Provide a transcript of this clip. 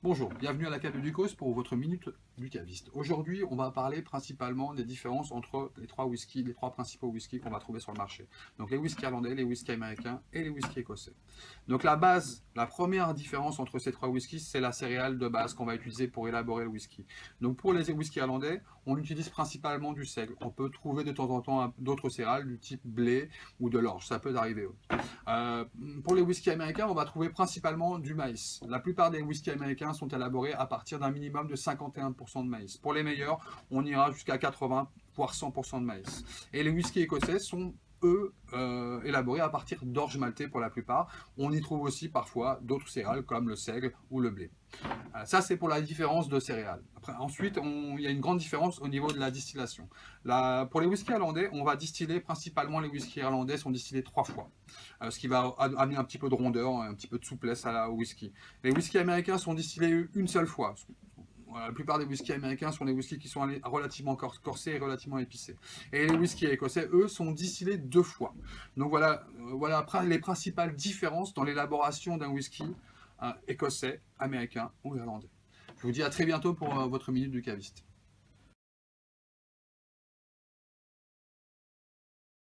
Bonjour, bienvenue à l'Académie du Cause pour votre minute du caviste. Aujourd'hui, on va parler principalement des différences entre les trois principaux whiskies qu'on va trouver sur le marché. Donc les whiskies irlandais, les whiskies américains et les whiskies écossais. Donc la première différence entre ces trois whiskies, c'est la céréale de base qu'on va utiliser pour élaborer le whisky. Donc pour les whiskies irlandais, on utilise principalement du seigle. On peut trouver de temps en temps d'autres céréales du type blé ou de l'orge, ça peut arriver. Euh, pour les whiskies américains, on va trouver principalement du maïs. La plupart des whiskies américains sont élaborés à partir d'un minimum de 51% de maïs. Pour les meilleurs, on ira jusqu'à 80 voire 100% de maïs. Et les whiskies écossais sont eux élaborés à partir d'orge maltée pour la plupart. On y trouve aussi parfois d'autres céréales comme le seigle ou le blé. Ça, c'est pour la différence de céréales. Ensuite, il y a une grande différence au niveau de la distillation. Pour les whiskies irlandais, on va distiller principalement les whiskies irlandais sont distillés 3 fois, ce qui va amener un petit peu de rondeur, un petit peu de souplesse au whisky. Les whiskies américains sont distillés une seule fois. La plupart des whiskies américains sont des whiskies qui sont relativement corsés et relativement épicés. Et les whiskies écossais, eux, sont distillés 2 fois. Donc voilà les principales différences dans l'élaboration d'un whisky écossais, américain ou irlandais. Je vous dis à très bientôt pour votre minute du caviste.